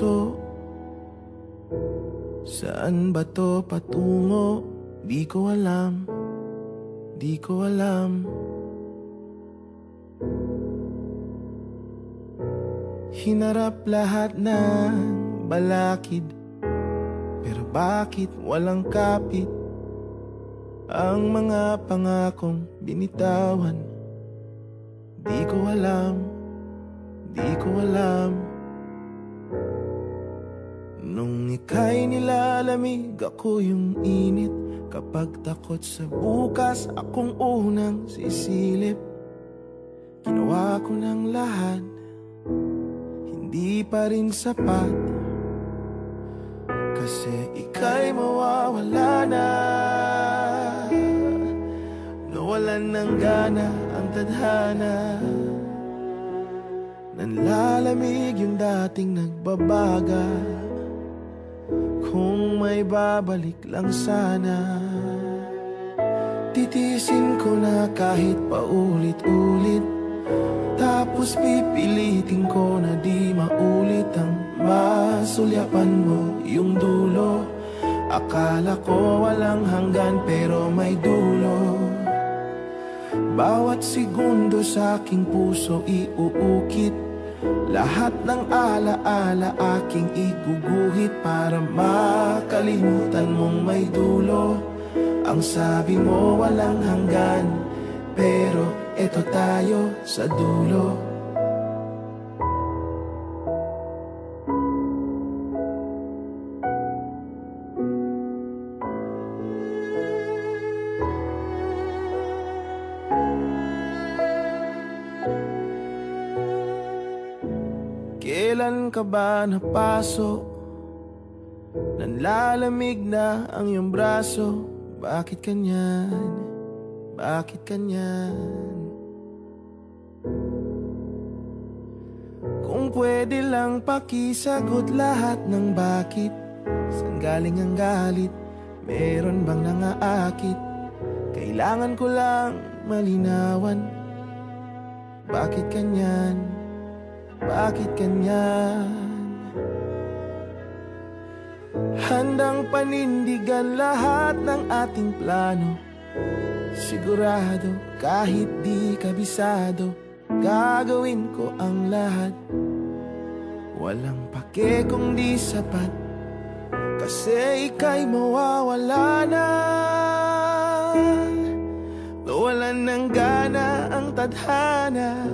puso. Saan ba to patungo? Di ko alam, di ko alam. Hinarap lahat ng balakid, pero bakit walang kapit? Ang mga pangakong binitawan, di ko alam, di ko alam. Nung ika'y nilalamig, ako yung init. Kapag takot sa bukas, akong unang sisilip. Ginawa ko ng lahat, hindi pa rin sapat. Kasi ika'y mawawala na. Nawalan ng gana ang tadhana. Nanlalamig yung dating nagbabaga. Kung may babalik lang sana, titiisin ko na kahit paulit-ulit. Tapos pipilitin ko na di maulit ang masulyapan mo yung dulo. Akala ko walang hanggan pero may dulo. Bawat segundo sa aking puso iuukit. Lahat ng alaala aking iguguhit para makalimutan mong may dulo. Ang sabi mo walang hanggan, pero eto tayo sa dulo. Kailan ka ba napaso? Nanlalamig na ang iyong braso. Bakit kanyan? Bakit kanyan? Kung pwede lang pakisagot lahat ng bakit. Saan galing ang galit? Meron bang nangaakit? Kailangan ko lang malinawan. Bakit kanyan? Bakit kanyan? Handang panindigan lahat ng ating plano. Sigurado kahit di kabisado, gagawin ko ang lahat. Walang pake kung di sapat, kasi ika'y mawawala na. Nawalan ng gana ang tadhana.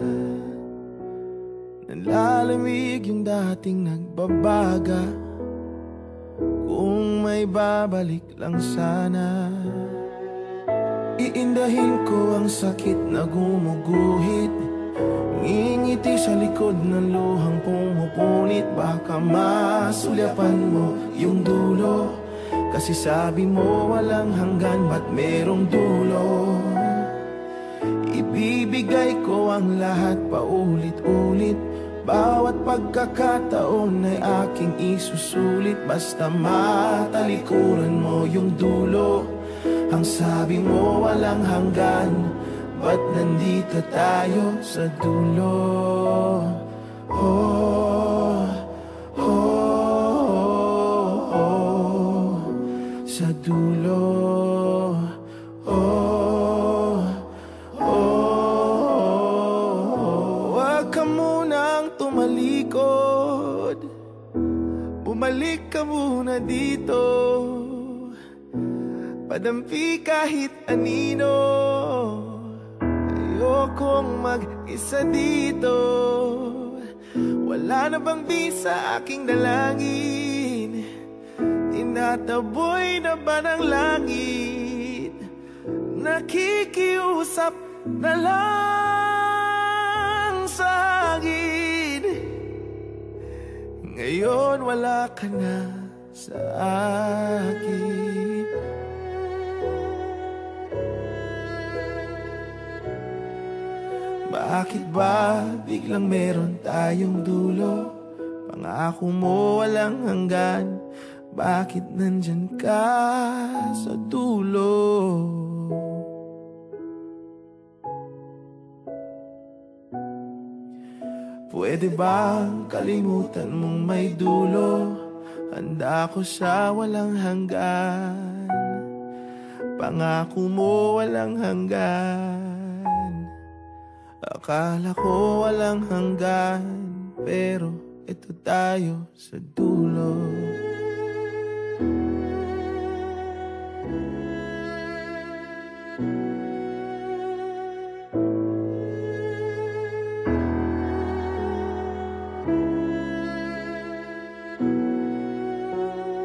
Nanlalamig yung dating nagbabaga. Kung may babalik lang sana, iindahin ko ang sakit na gumuguhit. Ngingiti sa likod ng luhang pumupunit. Baka masulyapan mo yung dulo, kasi sabi mo walang hanggan, ba't merong dulo? Ibibigay ko ang lahat paulit-ulit. Bawat pagkakataon ay aking isusulit. Basta matalikuran mo yung dulo. Ang sabi mo walang hanggan, ba't nandito tayo sa dulo? Oh, oh, oh, oh, sa dulo. Oh, oh, wag ka munang tumalikod. Bumalik ka muna dito. Padampi kahit anino. Ayokong mag-isa dito. Wala na bang di sa aking dalangin? Tinataboy na ba ng langit? Nakikiusap na lang sa hangin. Ngayon wala ka na sa akin. Bakit ba biglang meron tayong dulo? Pangako mo walang hanggan. Bakit nandyan ka sa dulo? Pwede bang kalimutan mong may dulo? Handa ko sa walang hanggan. Pangako mo walang hanggan. Akala ko walang hanggan, pero ito tayo sa dulo.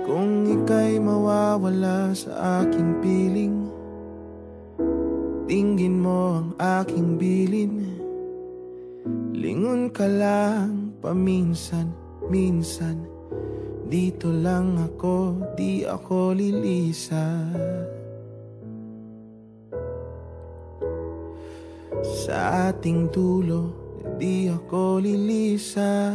Kung ika'y mawawala sa aking piling, tingin mo ang aking bilin. Lingon ka lang paminsan-minsan. Dito lang ako, di ako lilisa. Sa ating dulo, di ako lilisa.